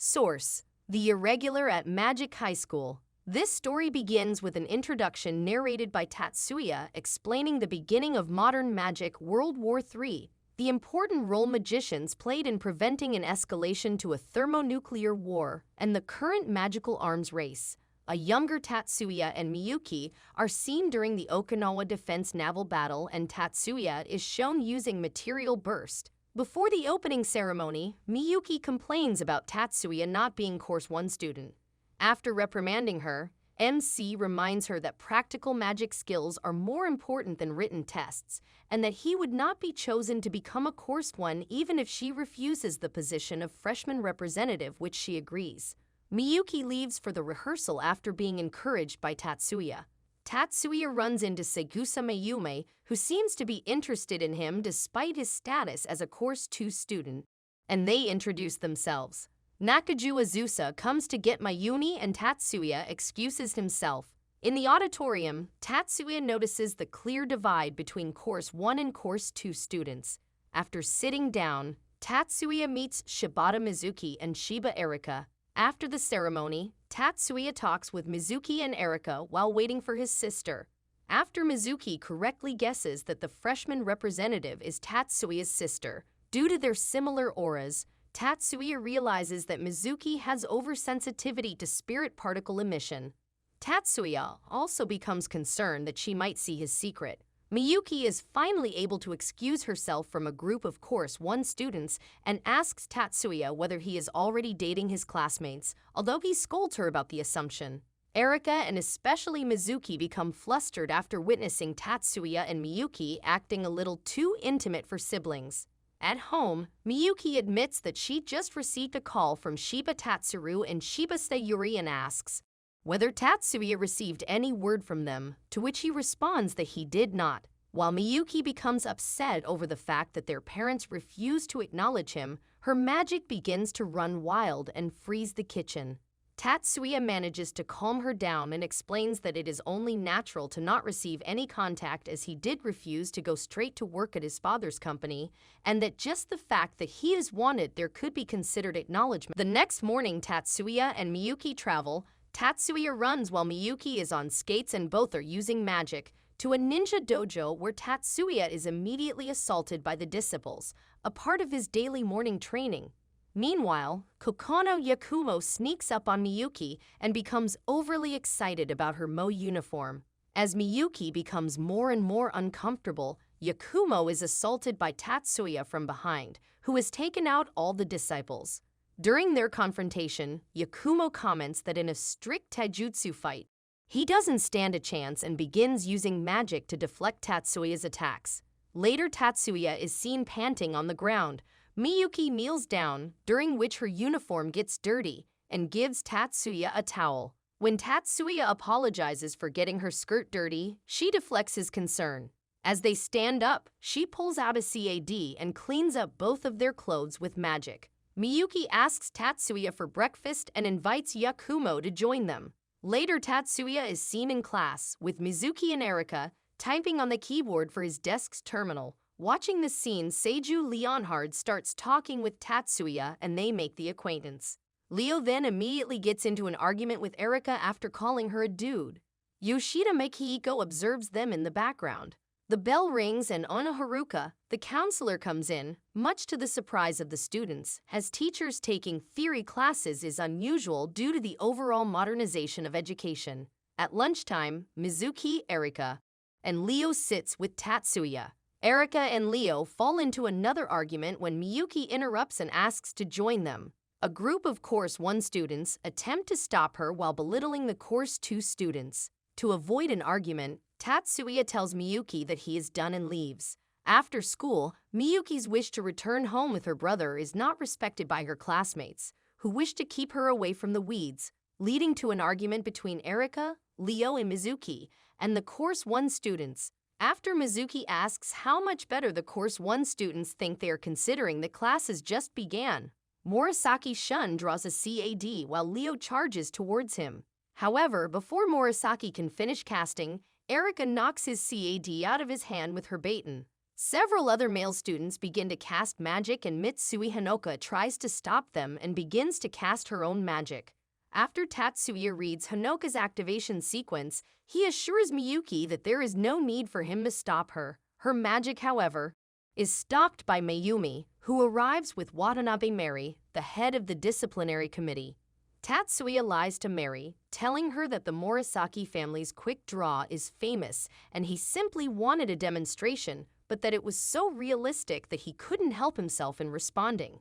Source: The Irregular at Magic High School. This story begins with an introduction narrated by Tatsuya explaining the beginning of modern magic World War III, the important role magicians played in preventing an escalation to a thermonuclear war, and the current magical arms race. A younger Tatsuya and Miyuki are seen during the Okinawa Defense Naval Battle, and Tatsuya is shown using material burst. Before the opening ceremony, Miyuki complains about Tatsuya not being Course 1 student. After reprimanding her, MC reminds her that practical magic skills are more important than written tests, and that he would not be chosen to become a Course 1 even if she refuses the position of freshman representative, which she agrees. Miyuki leaves for the rehearsal after being encouraged by Tatsuya. Tatsuya runs into Segusa Mayume, who seems to be interested in him despite his status as a Course 2 student, and they introduce themselves. Nakaju Azusa comes to get Mayumi and Tatsuya excuses himself. In the auditorium, Tatsuya notices the clear divide between Course 1 and Course 2 students. After sitting down, Tatsuya meets Shibata Mizuki and Shiba Erika. After the ceremony, Tatsuya talks with Mizuki and Erika while waiting for his sister. After Mizuki correctly guesses that the freshman representative is Tatsuya's sister, due to their similar auras, Tatsuya realizes that Mizuki has oversensitivity to spirit particle emission. Tatsuya also becomes concerned that she might see his secret. Miyuki is finally able to excuse herself from a group of Course 1 students and asks Tatsuya whether he is already dating his classmates, although he scolds her about the assumption. Erika and especially Mizuki become flustered after witnessing Tatsuya and Miyuki acting a little too intimate for siblings. At home, Miyuki admits that she just received a call from Shiba Tatsuru and Shiba Sayuri and asks whether Tatsuya received any word from them, to which he responds that he did not. While Miyuki becomes upset over the fact that their parents refuse to acknowledge him, her magic begins to run wild and freeze the kitchen. Tatsuya manages to calm her down and explains that it is only natural to not receive any contact, as he did refuse to go straight to work at his father's company, and that just the fact that he is wanted there could be considered acknowledgement. The next morning, Tatsuya and Miyuki travel. Tatsuya runs while Miyuki is on skates, and both are using magic, to a ninja dojo where Tatsuya is immediately assaulted by the disciples, a part of his daily morning training. Meanwhile, Kokono Yakumo sneaks up on Miyuki and becomes overly excited about her Mo uniform. As Miyuki becomes more and more uncomfortable, Yakumo is assaulted by Tatsuya from behind, who has taken out all the disciples. During their confrontation, Yakumo comments that in a strict taijutsu fight, he doesn't stand a chance and begins using magic to deflect Tatsuya's attacks. Later, Tatsuya is seen panting on the ground. Miyuki kneels down, during which her uniform gets dirty, and gives Tatsuya a towel. When Tatsuya apologizes for getting her skirt dirty, she deflects his concern. As they stand up, she pulls out a CAD and cleans up both of their clothes with magic. Miyuki asks Tatsuya for breakfast and invites Yakumo to join them. Later, Tatsuya is seen in class, with Mizuki and Erika, typing on the keyboard for his desk's terminal. Watching the scene, Seiju Leonhard starts talking with Tatsuya and they make the acquaintance. Leo then immediately gets into an argument with Erika after calling her a dude. Yoshida Makihiko observes them in the background. The bell rings and Ona Haruka, the counselor, comes in, much to the surprise of the students, as teachers taking theory classes is unusual due to the overall modernization of education. At lunchtime, Mizuki, Erika, and Leo sits with Tatsuya. Erika and Leo fall into another argument when Miyuki interrupts and asks to join them. A group of Course 1 students attempt to stop her while belittling the Course 2 students. To avoid an argument, Tatsuya tells Miyuki that he is done and leaves. After school, Miyuki's wish to return home with her brother is not respected by her classmates, who wish to keep her away from the weeds, leading to an argument between Erika, Leo, and Mizuki, and the Course 1 students. After Mizuki asks how much better the Course 1 students think they are considering that classes just began, Murasaki Shun draws a CAD while Leo charges towards him. However, before Murasaki can finish casting, Erika knocks his CAD out of his hand with her baton. Several other male students begin to cast magic, and Mitsui Hanoka tries to stop them and begins to cast her own magic. After Tatsuya reads Hanoka's activation sequence, he assures Miyuki that there is no need for him to stop her. Her magic, however, is stopped by Mayumi, who arrives with Watanabe Mary, the head of the disciplinary committee. Tatsuya lies to Mary, telling her that the Morisaki family's quick draw is famous and he simply wanted a demonstration, but that it was so realistic that he couldn't help himself in responding.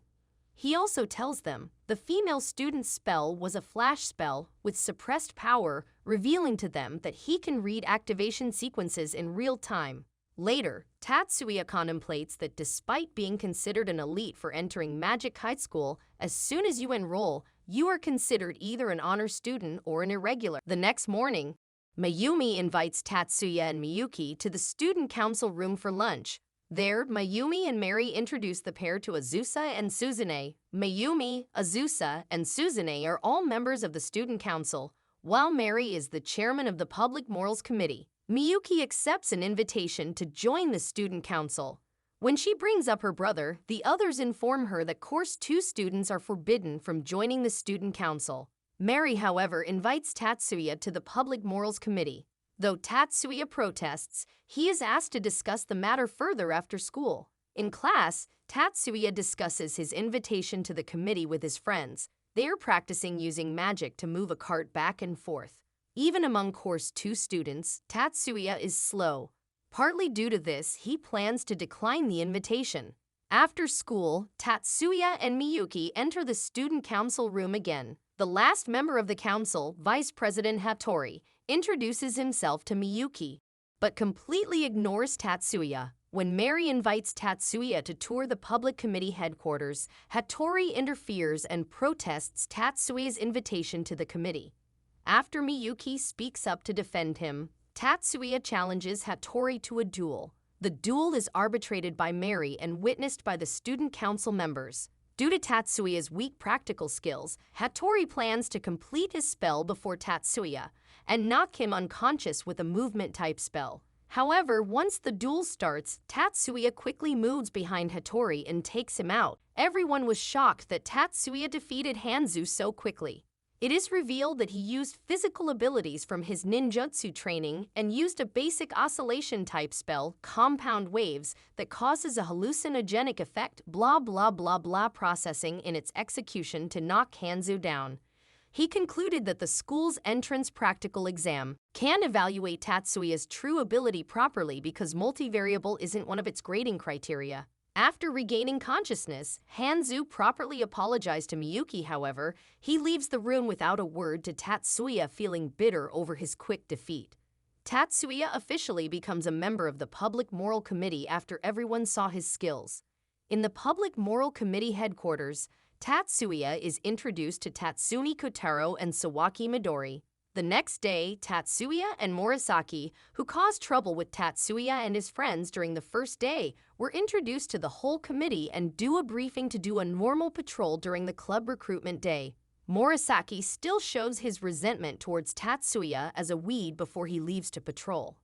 He also tells them the female student's spell was a flash spell with suppressed power, revealing to them that he can read activation sequences in real time. Later, Tatsuya contemplates that despite being considered an elite for entering Magic High School, as soon as you enroll, you are considered either an honor student or an irregular. The next morning, Mayumi invites Tatsuya and Miyuki to the student council room for lunch. There, Mayumi and Mary introduce the pair to Azusa and Suzune. Mayumi, Azusa, and Suzune are all members of the student council, while Mary is the chairman of the Public Morals Committee. Miyuki accepts an invitation to join the student council. When she brings up her brother, the others inform her that Course 2 students are forbidden from joining the student council. Mary, however, invites Tatsuya to the Public Morals Committee. Though Tatsuya protests, he is asked to discuss the matter further after school. In class, Tatsuya discusses his invitation to the committee with his friends. They are practicing using magic to move a cart back and forth. Even among Course 2 students, Tatsuya is slow. Partly due to this, he plans to decline the invitation. After school, Tatsuya and Miyuki enter the student council room again. The last member of the council, Vice President Hattori, introduces himself to Miyuki, but completely ignores Tatsuya. When Mary invites Tatsuya to tour the public committee headquarters, Hattori interferes and protests Tatsuya's invitation to the committee. After Miyuki speaks up to defend him, Tatsuya challenges Hattori to a duel. The duel is arbitrated by Mary and witnessed by the student council members. Due to Tatsuya's weak practical skills, Hattori plans to complete his spell before Tatsuya and knock him unconscious with a movement-type spell. However, once the duel starts, Tatsuya quickly moves behind Hattori and takes him out. Everyone was shocked that Tatsuya defeated Hanzu so quickly. It is revealed that he used physical abilities from his ninjutsu training and used a basic oscillation-type spell, Compound Waves, that causes a hallucinogenic effect, blah blah blah blah, processing in its execution to knock Hanzu down. He concluded that the school's entrance practical exam can evaluate Tatsuya's true ability properly because multivariable isn't one of its grading criteria. After regaining consciousness, Hanzu properly apologized to Miyuki. However, he leaves the room without a word to Tatsuya, feeling bitter over his quick defeat. Tatsuya officially becomes a member of the Public Moral Committee after everyone saw his skills. In the Public Moral Committee headquarters, Tatsuya is introduced to Tatsumi Kotaro and Sawaki Midori. The next day, Tatsuya and Morisaki, who caused trouble with Tatsuya and his friends during the first day, were introduced to the whole committee and do a briefing to do a normal patrol during the club recruitment day. Morisaki still shows his resentment towards Tatsuya as a weed before he leaves to patrol.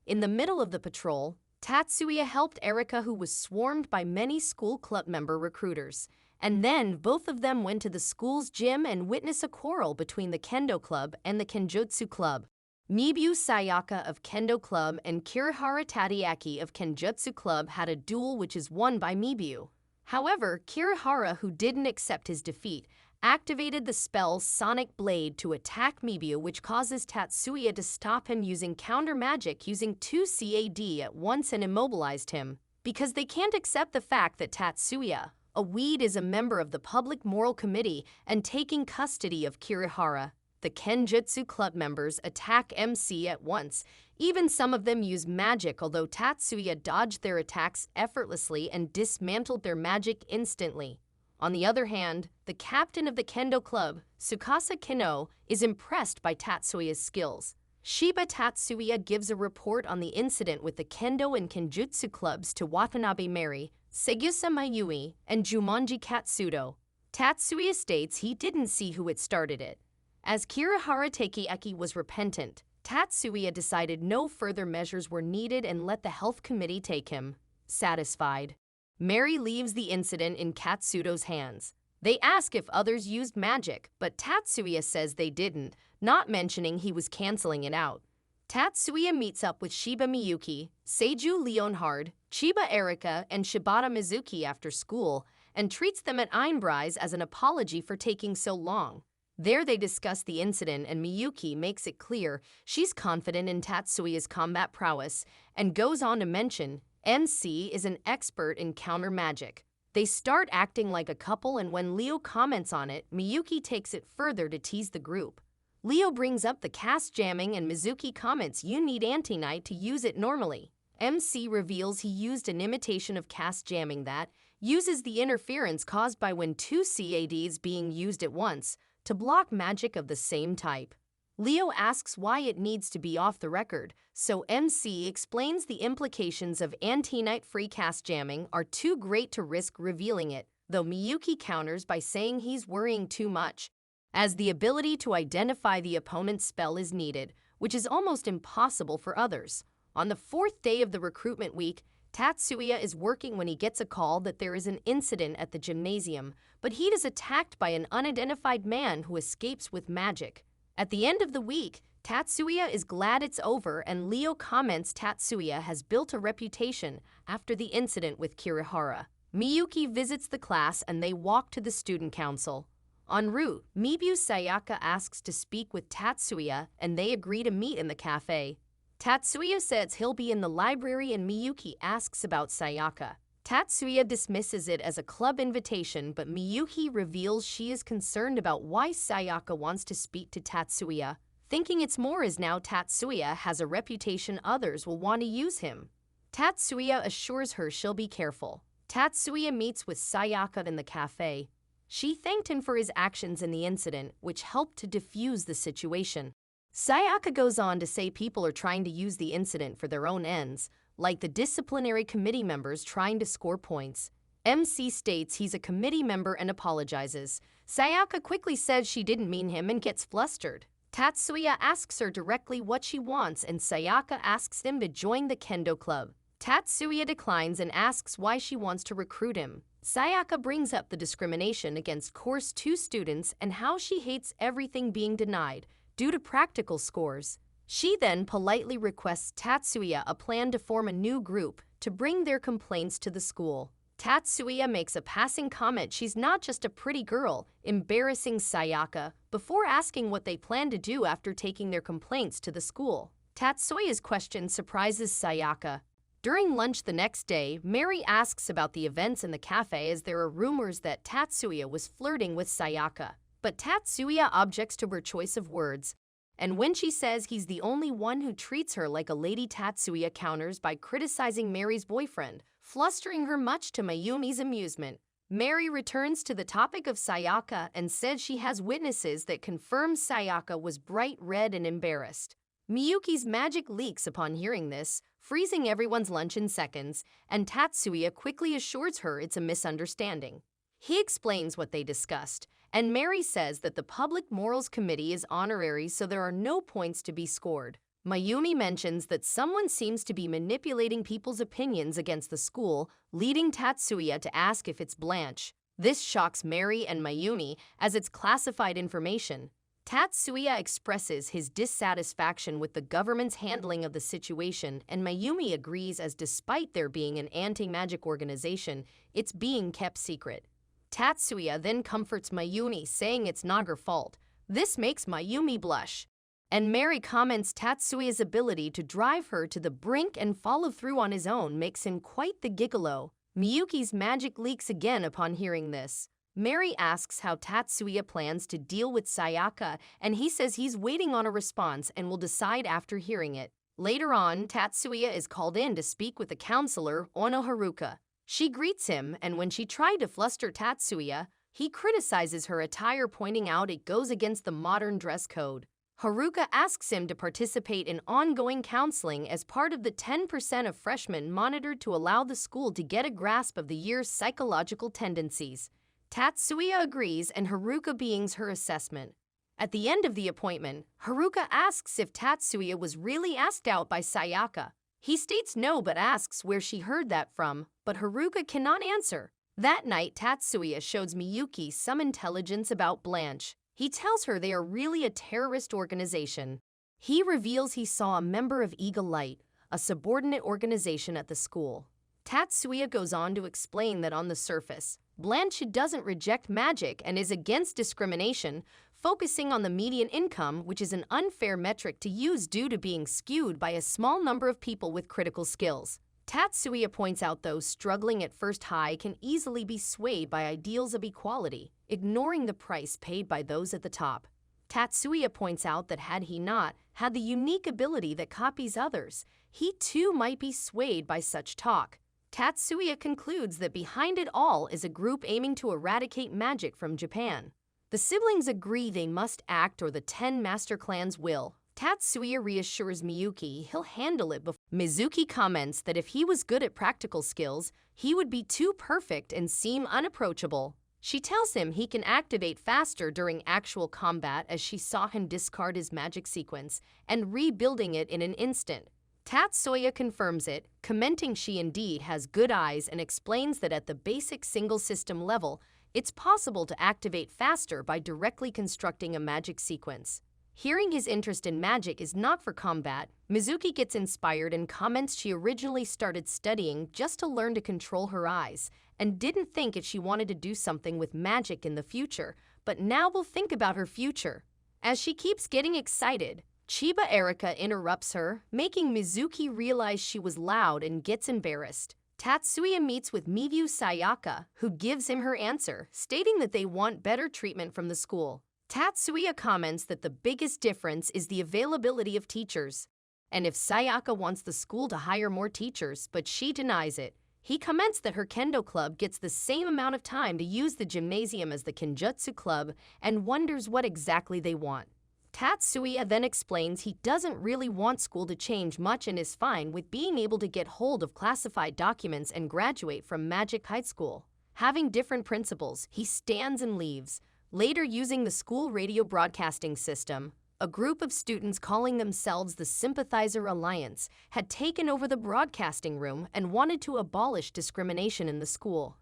In the middle of the patrol, Tatsuya helped Erika, who was swarmed by many school club member recruiters. And then both of them went to the school's gym and witnessed a quarrel between the Kendo Club and the Kenjutsu Club. Mibu Sayaka of Kendo Club and Kirihara Tadaaki of Kenjutsu Club had a duel which is won by Mibu. However, Kirihara, who didn't accept his defeat, activated the spell Sonic Blade to attack Mibu, which causes Tatsuya to stop him using counter magic using 2 CAD at once and immobilized him. Because they can't accept the fact that Tatsuya, a weed, is a member of the Public Moral Committee and taking custody of Kirihara, the Kenjutsu Club members attack MC at once. Even some of them use magic, although Tatsuya dodged their attacks effortlessly and dismantled their magic instantly. On the other hand, the captain of the Kendo Club, Tsukasa Kino, is impressed by Tatsuya's skills. Shiba Tatsuya gives a report on the incident with the Kendo and Kenjutsu clubs to Watanabe Mary, Segusa Mayui, and Jumonji Katsudo. Tatsuya states he didn't see who had started it. As Kirihara Takeaki was repentant, Tatsuya decided no further measures were needed and let the health committee take him. satisfied. Mary leaves the incident in Katsudo's hands. They ask if others used magic, but Tatsuya says they didn't, not mentioning he was canceling it out. Tatsuya meets up with Shiba Miyuki, Seiju Leonhard, Chiba Erika, and Shibata Mizuki after school and treats them at Einbreis as an apology for taking so long. There they discuss the incident and Miyuki makes it clear she's confident in Tatsuya's combat prowess and goes on to mention MC is an expert in counter magic. They start acting like a couple, and when Leo comments on it, Miyuki takes it further to tease the group. Leo brings up the cast jamming and Mizuki comments you need anti-night to use it normally. MC reveals he used an imitation of cast jamming that uses the interference caused by when two CADs being used at once to block magic of the same type. Leo asks why it needs to be off the record, so MC explains the implications of anti-night free cast jamming are too great to risk revealing it, though Miyuki counters by saying he's worrying too much, as the ability to identify the opponent's spell is needed, which is almost impossible for others. On the fourth day of the recruitment week, Tatsuya is working when he gets a call that there is an incident at the gymnasium, but he is attacked by an unidentified man who escapes with magic. At the end of the week, Tatsuya is glad it's over, and Leo comments Tatsuya has built a reputation after the incident with Kirihara. Miyuki visits the class and they walk to the student council. En route, Mibu Sayaka asks to speak with Tatsuya and they agree to meet in the cafe. Tatsuya says he'll be in the library and Miyuki asks about Sayaka. Tatsuya dismisses it as a club invitation, but Miyuki reveals she is concerned about why Sayaka wants to speak to Tatsuya, thinking it's more as now Tatsuya has a reputation others will want to use him. Tatsuya assures her she'll be careful. Tatsuya meets with Sayaka in the cafe. She thanked him for his actions in the incident, which helped to defuse the situation. Sayaka goes on to say people are trying to use the incident for their own ends, like the disciplinary committee members trying to score points. MC states he's a committee member and apologizes. Sayaka quickly says she didn't mean him and gets flustered. Tatsuya asks her directly what she wants and Sayaka asks him to join the kendo club. Tatsuya declines and asks why she wants to recruit him. Sayaka brings up the discrimination against Course 2 students and how she hates everything being denied due to practical scores. She then politely requests Tatsuya a plan to form a new group to bring their complaints to the school. Tatsuya makes a passing comment she's not just a pretty girl, embarrassing Sayaka, before asking what they plan to do after taking their complaints to the school. Tatsuya's question surprises Sayaka. During lunch the next day, Mary asks about the events in the cafe as there are rumors that Tatsuya was flirting with Sayaka. But Tatsuya objects to her choice of words, and when she says he's the only one who treats her like a lady, Tatsuya counters by criticizing Mary's boyfriend, flustering her much to Mayumi's amusement. Mary returns to the topic of Sayaka and says she has witnesses that confirm Sayaka was bright red and embarrassed. Miyuki's magic leaks upon hearing this, freezing everyone's lunch in seconds, and Tatsuya quickly assures her it's a misunderstanding. He explains what they discussed, and Mary says that the Public Morals Committee is honorary, so there are no points to be scored. Mayumi mentions that someone seems to be manipulating people's opinions against the school, leading Tatsuya to ask if it's Blanche. This shocks Mary and Mayumi as it's classified information. Tatsuya expresses his dissatisfaction with the government's handling of the situation, and Mayumi agrees as despite there being an anti-magic organization, it's being kept secret. Tatsuya then comforts Mayumi, saying it's not her fault. This makes Mayumi blush. And Mary comments Tatsuya's ability to drive her to the brink and follow through on his own makes him quite the gigolo. Miyuki's magic leaks again upon hearing this. Mary asks how Tatsuya plans to deal with Sayaka, and he says he's waiting on a response and will decide after hearing it. Later on, Tatsuya is called in to speak with the counselor, Ono Haruka. She greets him, and when she tried to fluster Tatsuya, he criticizes her attire, pointing out it goes against the modern dress code. Haruka asks him to participate in ongoing counseling as part of the 10% of freshmen monitored to allow the school to get a grasp of the year's psychological tendencies. Tatsuya agrees, and Haruka begins her assessment. At the end of the appointment, Haruka asks if Tatsuya was really asked out by Sayaka. He states no but asks where she heard that from, but Haruka cannot answer. That night, Tatsuya shows Miyuki some intelligence about Blanche. He tells her they are really a terrorist organization. He reveals he saw a member of Eagle Light, a subordinate organization at the school. Tatsuya goes on to explain that on the surface, Blanche doesn't reject magic and is against discrimination, focusing on the median income, which is an unfair metric to use due to being skewed by a small number of people with critical skills. Tatsuya points out those struggling at first high can easily be swayed by ideals of equality, ignoring the price paid by those at the top. Tatsuya points out that had he not had the unique ability that copies others, he too might be swayed by such talk. Tatsuya concludes that behind it all is a group aiming to eradicate magic from Japan. The siblings agree they must act or the 10 master clans will. Tatsuya reassures Miyuki he'll handle it before. Mizuki comments that if he was good at practical skills, he would be too perfect and seem unapproachable. She tells him he can activate faster during actual combat as she saw him discard his magic sequence and rebuilding it in an instant. Tatsuya confirms it, commenting she indeed has good eyes and explains that at the basic single system level, it's possible to activate faster by directly constructing a magic sequence. Hearing his interest in magic is not for combat, Mizuki gets inspired and comments she originally started studying just to learn to control her eyes, and didn't think if she wanted to do something with magic in the future, but now will think about her future. As she keeps getting excited, Chiba Erika interrupts her, making Mizuki realize she was loud and gets embarrassed. Tatsuya meets with Miyu Sayaka, who gives him her answer, stating that they want better treatment from the school. Tatsuya comments that the biggest difference is the availability of teachers, and if Sayaka wants the school to hire more teachers, but she denies it. He comments that her kendo club gets the same amount of time to use the gymnasium as the kenjutsu club and wonders what exactly they want. Tatsuya then explains he doesn't really want school to change much and is fine with being able to get hold of classified documents and graduate from Magic High School. Having different principals, he stands and leaves. Later, using the school radio broadcasting system, a group of students calling themselves the Sympathizer Alliance had taken over the broadcasting room and wanted to abolish discrimination in the school.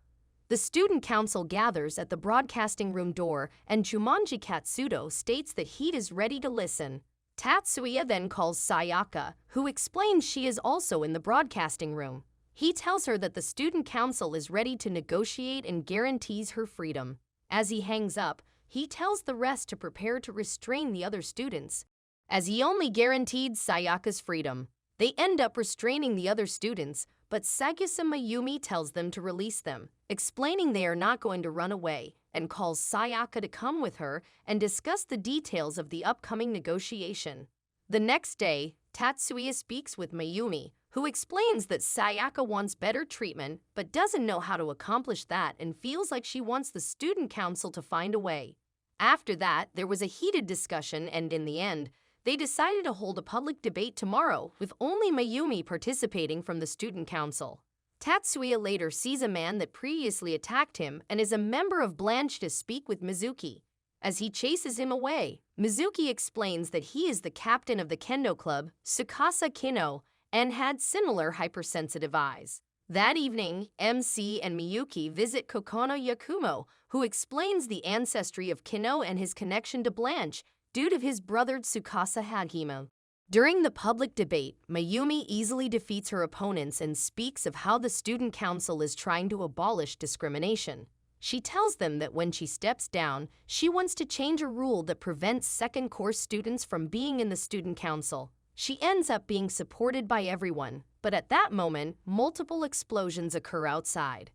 The student council gathers at the broadcasting room door, and Jumanji Katsudo states that he is ready to listen. Tatsuya then calls Sayaka, who explains she is also in the broadcasting room. He tells her that the student council is ready to negotiate and guarantees her freedom. As he hangs up, he tells the rest to prepare to restrain the other students, as he only guaranteed Sayaka's freedom. They end up restraining the other students, but Sagusa Mayumi tells them to release them, explaining they are not going to run away, and calls Sayaka to come with her and discuss the details of the upcoming negotiation. The next day, Tatsuya speaks with Mayumi, who explains that Sayaka wants better treatment but doesn't know how to accomplish that and feels like she wants the student council to find a way. After that, there was a heated discussion and in the end, they decided to hold a public debate tomorrow with only Mayumi participating from the student council. Tatsuya later sees a man that previously attacked him and is a member of Blanche to speak with Mizuki. As he chases him away, Mizuki explains that he is the captain of the kendo club, Tsukasa Kino, and had similar hypersensitive eyes. That evening, MC and Miyuki visit Kokono Yakumo, who explains the ancestry of Kino and his connection to Blanche due to his brother Tsukasa Hagimo. During the public debate, Mayumi easily defeats her opponents and speaks of how the student council is trying to abolish discrimination. She tells them that when she steps down, she wants to change a rule that prevents second-course students from being in the student council. She ends up being supported by everyone, but at that moment, multiple explosions occur outside.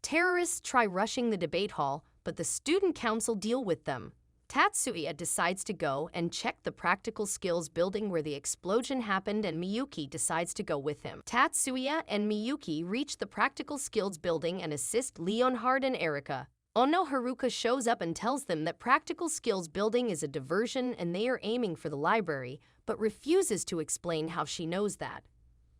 Terrorists try rushing the debate hall, but the student council deal with them. Tatsuya decides to go and check the practical skills building where the explosion happened, and Miyuki decides to go with him. Tatsuya and Miyuki reach the practical skills building and assist Leonhard and Erika. Ono Haruka shows up and tells them that practical skills building is a diversion and they are aiming for the library, but refuses to explain how she knows that.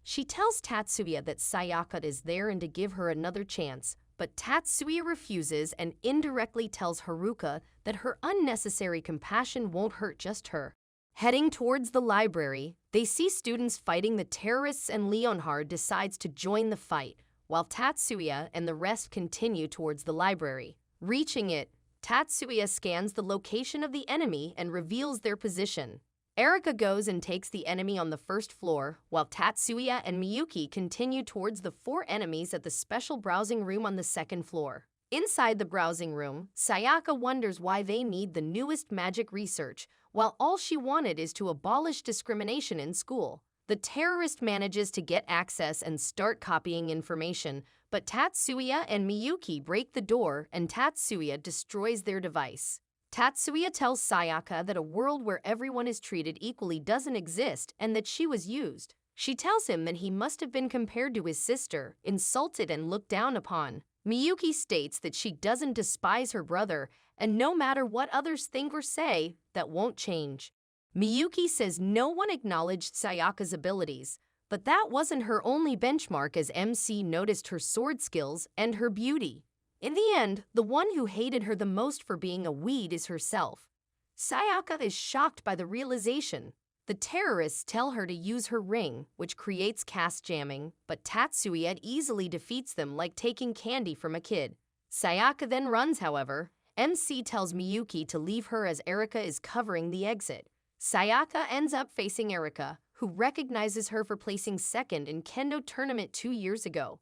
She tells Tatsuya that Sayaka is there and to give her another chance, but Tatsuya refuses and indirectly tells Haruka that her unnecessary compassion won't hurt just her. Heading towards the library, they see students fighting the terrorists and Leonhard decides to join the fight, while Tatsuya and the rest continue towards the library. Reaching it, Tatsuya scans the location of the enemy and reveals their position. Erika goes and takes the enemy on the first floor, while Tatsuya and Miyuki continue towards the 4 enemies at the special browsing room on the second floor. Inside the browsing room, Sayaka wonders why they need the newest magic research, while all she wanted is to abolish discrimination in school. The terrorist manages to get access and start copying information, but Tatsuya and Miyuki break the door and Tatsuya destroys their device. Tatsuya tells Sayaka that a world where everyone is treated equally doesn't exist and that she was used. She tells him that he must have been compared to his sister, insulted and looked down upon. Miyuki states that she doesn't despise her brother, and no matter what others think or say, that won't change. Miyuki says no one acknowledged Sayaka's abilities, but that wasn't her only benchmark as MC noticed her sword skills and her beauty. In the end, the one who hated her the most for being a weed is herself. Sayaka is shocked by the realization. The terrorists tell her to use her ring, which creates caste jamming, but Tatsuya easily defeats them like taking candy from a kid. Sayaka then runs, however. MC tells Miyuki to leave her as Erika is covering the exit. Sayaka ends up facing Erika, who recognizes her for placing second in Kendo tournament 2 years ago.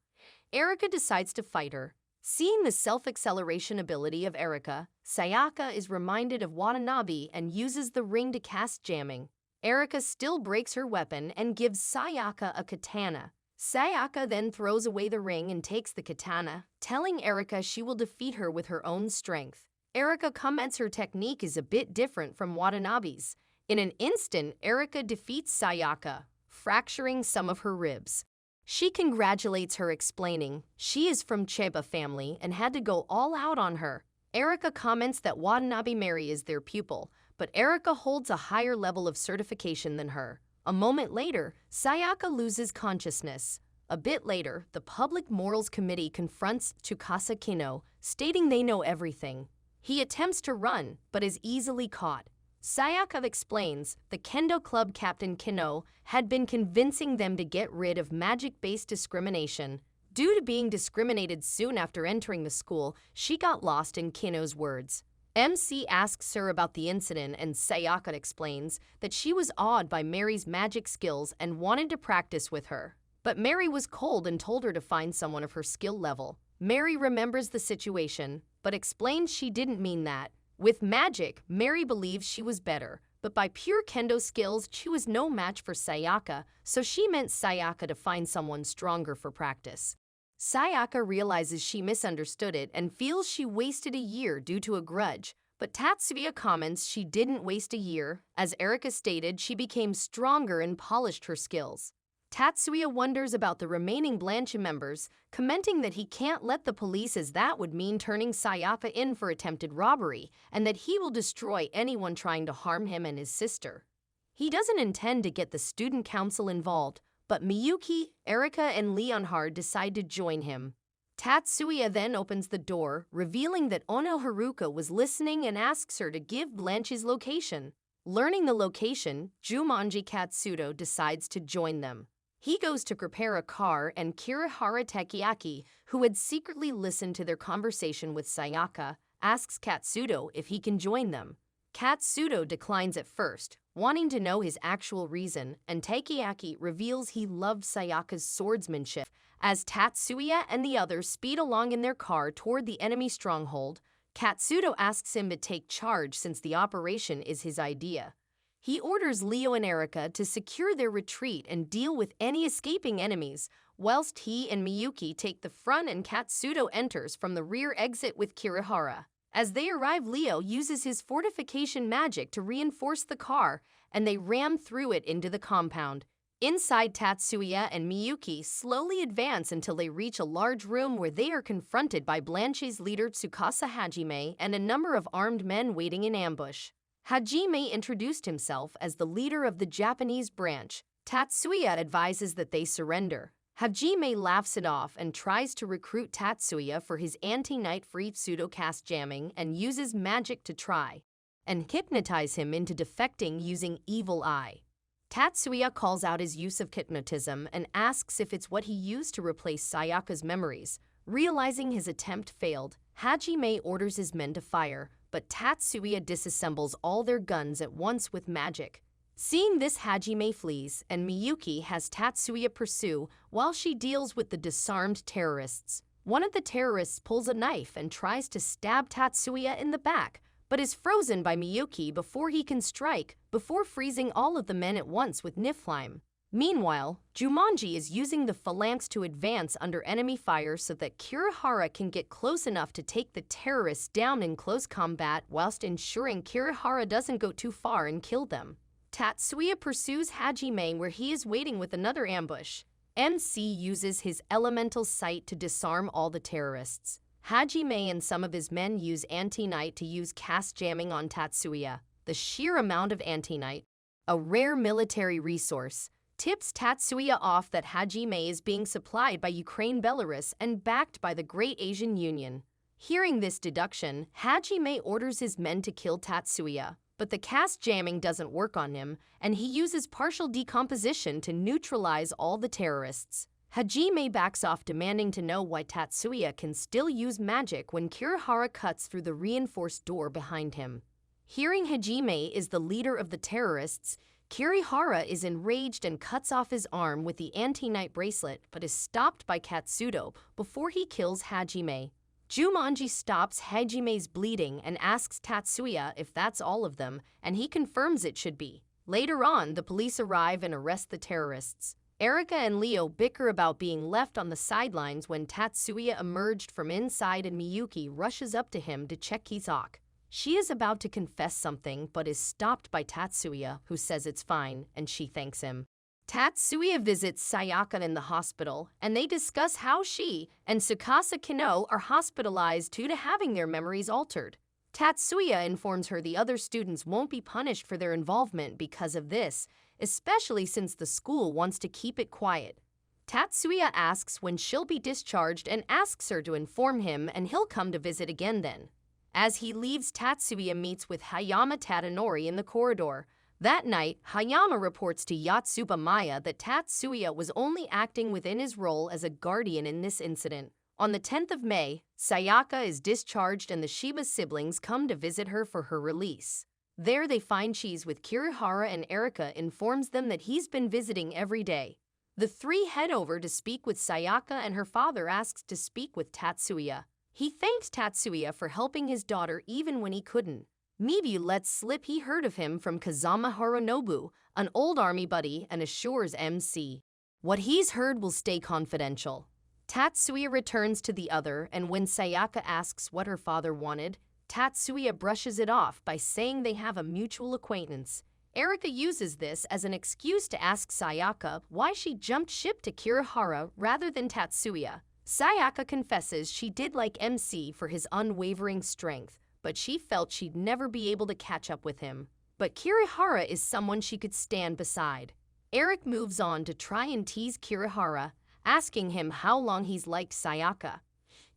Erika decides to fight her. Seeing the self-acceleration ability of Erika, Sayaka is reminded of Watanabe and uses the ring to cast jamming. Erika still breaks her weapon and gives Sayaka a katana. Sayaka then throws away the ring and takes the katana, telling Erika she will defeat her with her own strength. Erika comments her technique is a bit different from Watanabe's. In an instant, Erika defeats Sayaka, fracturing some of her ribs. She congratulates her, explaining she is from Chiba family and had to go all out on her. Erika comments that Watanabe Mary is their pupil, but Erika holds a higher level of certification than her. A moment later, Sayaka loses consciousness. A bit later, the Public Morals Committee confronts Tsukasa Kino, stating they know everything. He attempts to run, but is easily caught. Sayaka explains the Kendo Club captain Kino had been convincing them to get rid of magic-based discrimination. Due to being discriminated soon after entering the school, she got lost in Kino's words. MC asks her about the incident and Sayaka explains that she was awed by Mary's magic skills and wanted to practice with her. But Mary was cold and told her to find someone of her skill level. Mary remembers the situation, but explains she didn't mean that. With magic, Mary believes she was better, but by pure kendo skills, she was no match for Sayaka, so she meant Sayaka to find someone stronger for practice. Sayaka realizes she misunderstood it and feels she wasted a year due to a grudge, but Tatsuya comments she didn't waste a year. As Erika stated, she became stronger and polished her skills. Tatsuya wonders about the remaining Blanche members, commenting that he can't let the police as that would mean turning Sayaka in for attempted robbery, and that he will destroy anyone trying to harm him and his sister. He doesn't intend to get the student council involved, but Miyuki, Erika, and Leonhard decide to join him. Tatsuya then opens the door, revealing that Ono Haruka was listening and asks her to give Blanche's location. Learning the location, Jumanji Katsudo decides to join them. He goes to prepare a car, and Kirihara Tekiaki, who had secretly listened to their conversation with Sayaka, asks Katsudo if he can join them. Katsudo declines at first, wanting to know his actual reason, and Tekiaki reveals he loved Sayaka's swordsmanship. As Tatsuya and the others speed along in their car toward the enemy stronghold, Katsudo asks him to take charge since the operation is his idea. He orders Leo and Erika to secure their retreat and deal with any escaping enemies, whilst he and Miyuki take the front and Katsudo enters from the rear exit with Kirihara. As they arrive, Leo uses his fortification magic to reinforce the car, and they ram through it into the compound. Inside, Tatsuya and Miyuki slowly advance until they reach a large room where they are confronted by Blanche's leader Tsukasa Hajime and a number of armed men waiting in ambush. Hajime introduced himself as the leader of the Japanese branch. Tatsuya advises that they surrender. Hajime laughs it off and tries to recruit Tatsuya for his anti-night free pseudo-cast jamming and uses magic to try. and hypnotize him into defecting using evil eye. Tatsuya calls out his use of hypnotism and asks if it's what he used to replace Sayaka's memories. Realizing his attempt failed, Hajime orders his men to fire, but Tatsuya disassembles all their guns at once with magic. Seeing this, Hajime flees, and Miyuki has Tatsuya pursue while she deals with the disarmed terrorists. One of the terrorists pulls a knife and tries to stab Tatsuya in the back, but is frozen by Miyuki before he can strike, before freezing all of the men at once with Niflheim. Meanwhile, Jumanji is using the phalanx to advance under enemy fire so that Kirihara can get close enough to take the terrorists down in close combat whilst ensuring Kirihara doesn't go too far and kill them. Tatsuya pursues Hajime where he is waiting with another ambush. MC uses his elemental sight to disarm all the terrorists. Hajime and some of his men use anti-night to use cast jamming on Tatsuya. The sheer amount of anti-night, a rare military resource, tips Tatsuya off that Hajime is being supplied by Ukraine-Belarus and backed by the Great Asian Union. Hearing this deduction, Hajime orders his men to kill Tatsuya, but the cast jamming doesn't work on him, and he uses partial decomposition to neutralize all the terrorists. Hajime backs off, demanding to know why Tatsuya can still use magic when Kirihara cuts through the reinforced door behind him. Hearing Hajime is the leader of the terrorists, Kirihara is enraged and cuts off his arm with the anti-night bracelet, but is stopped by Katsudo before he kills Hajime. Jumanji stops Hajime's bleeding and asks Tatsuya if that's all of them, and he confirms it should be. Later on, the police arrive and arrest the terrorists. Erika and Leo bicker about being left on the sidelines when Tatsuya emerged from inside and Miyuki rushes up to him to check his talk. She is about to confess something but is stopped by Tatsuya, who says it's fine, and she thanks him. Tatsuya visits Sayaka in the hospital, and they discuss how she and Tsukasa Kino are hospitalized due to having their memories altered. Tatsuya informs her the other students won't be punished for their involvement because of this, especially since the school wants to keep it quiet. Tatsuya asks when she'll be discharged and asks her to inform him, and he'll come to visit again then. As he leaves, Tatsuya meets with Hayama Tadanori in the corridor. That night, Hayama reports to Yotsuba Maya that Tatsuya was only acting within his role as a guardian in this incident. On the 10th of May, Sayaka is discharged and the Shiba siblings come to visit her for her release. There they find Cheese with Kirihara, and Erika informs them that he's been visiting every day. The three head over to speak with Sayaka, and her father asks to speak with Tatsuya. He thanks Tatsuya for helping his daughter even when he couldn't. Mibu lets slip he heard of him from Kazama Harunobu, an old army buddy, and assures MC what he's heard will stay confidential. Tatsuya returns to the other, and when Sayaka asks what her father wanted, Tatsuya brushes it off by saying they have a mutual acquaintance. Erika uses this as an excuse to ask Sayaka why she jumped ship to Kirihara rather than Tatsuya. Sayaka confesses she did like MC for his unwavering strength, but she felt she'd never be able to catch up with him. But Kirihara is someone she could stand beside. Eric moves on to try and tease Kirihara, asking him how long he's liked Sayaka.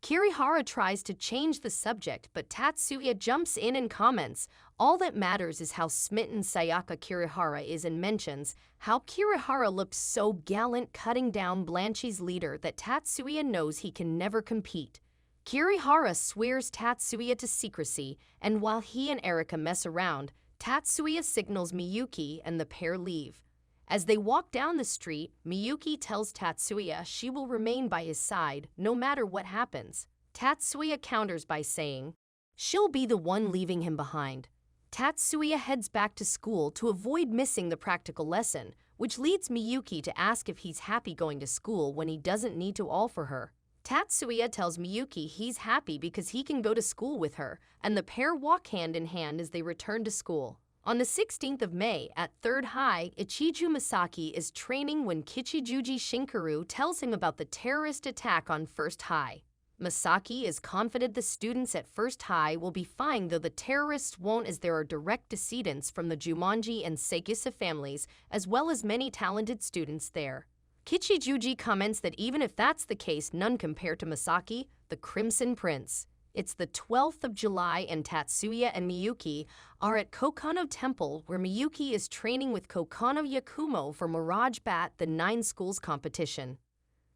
Kirihara tries to change the subject, but Tatsuya jumps in and comments, all that matters is how smitten Sayaka Kirihara is, and mentions how Kirihara looked so gallant cutting down Blanche's leader that Tatsuya knows he can never compete. Kirihara swears Tatsuya to secrecy, and while he and Erika mess around, Tatsuya signals Miyuki and the pair leave. As they walk down the street, Miyuki tells Tatsuya she will remain by his side no matter what happens. Tatsuya counters by saying she'll be the one leaving him behind. Tatsuya heads back to school to avoid missing the practical lesson, which leads Miyuki to ask if he's happy going to school when he doesn't need to all for her. Tatsuya tells Miyuki he's happy because he can go to school with her, and the pair walk hand in hand as they return to school. On the 16th of May, at 3rd High, Ichiju Masaki is training when Kichijuji Shinkaru tells him about the terrorist attack on 1st High. Masaki is confident the students at 1st High will be fine, though the terrorists won't, as there are direct descendants from the Jumanji and Sekisa families, as well as many talented students there. Kichijuji comments that even if that's the case, none compare to Masaki, the Crimson Prince. It's the 12th of July and Tatsuya and Miyuki are at Kokano Temple where Miyuki is training with Kokano Yakumo for Mirage Bat, the 9 schools competition.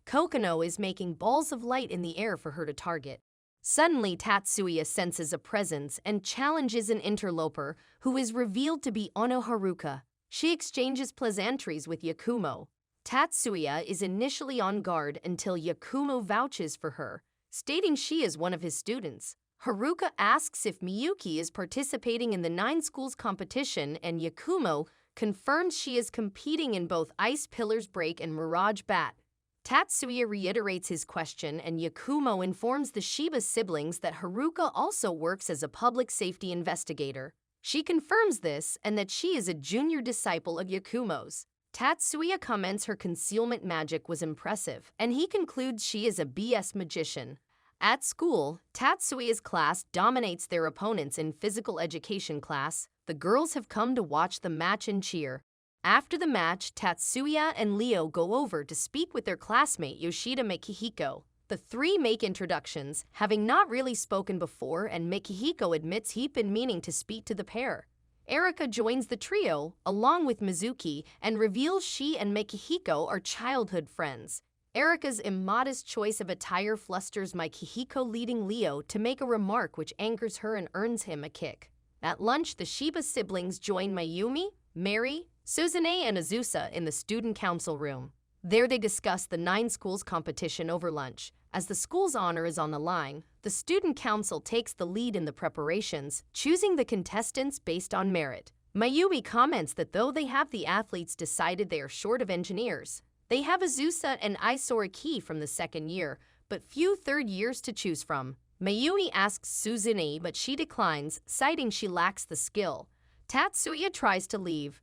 Kokano is making balls of light in the air for her to target. Suddenly, Tatsuya senses a presence and challenges an interloper who is revealed to be Ono Haruka. She exchanges pleasantries with Yakumo. Tatsuya is initially on guard until Yakumo vouches for her, stating she is one of his students. Haruka asks if Miyuki is participating in the 9 schools competition, and Yakumo confirms she is competing in both Ice Pillars Break and Mirage Bat. Tatsuya reiterates his question, and Yakumo informs the Shiba siblings that Haruka also works as a public safety investigator. She confirms this and that she is a junior disciple of Yakumo's. Tatsuya comments her concealment magic was impressive, and he concludes she is a BS magician. At school, Tatsuya's class dominates their opponents in physical education class. The girls have come to watch the match and cheer. After the match, Tatsuya and Leo go over to speak with their classmate Yoshida Mikihiko. The three make introductions, having not really spoken before, and Mikihiko admits he'd been meaning to speak to the pair. Erika joins the trio, along with Mizuki, and reveals she and Mikihiko are childhood friends. Erika's immodest choice of attire flusters Mikihiko, leading Leo to make a remark which angers her and earns him a kick. At lunch, the Shiba siblings join Mayumi, Mary, Suzune, and Azusa in the student council room. There they discuss the 9 schools competition over lunch. As the school's honor is on the line, the student council takes the lead in the preparations, choosing the contestants based on merit. Mayumi comments that though they have the athletes decided they are short of engineers, they have Azusa and Isoriki from the 2nd year, but few 3rd years to choose from. Mayumi asks Suzune, but she declines, citing she lacks the skill. Tatsuya tries to leave,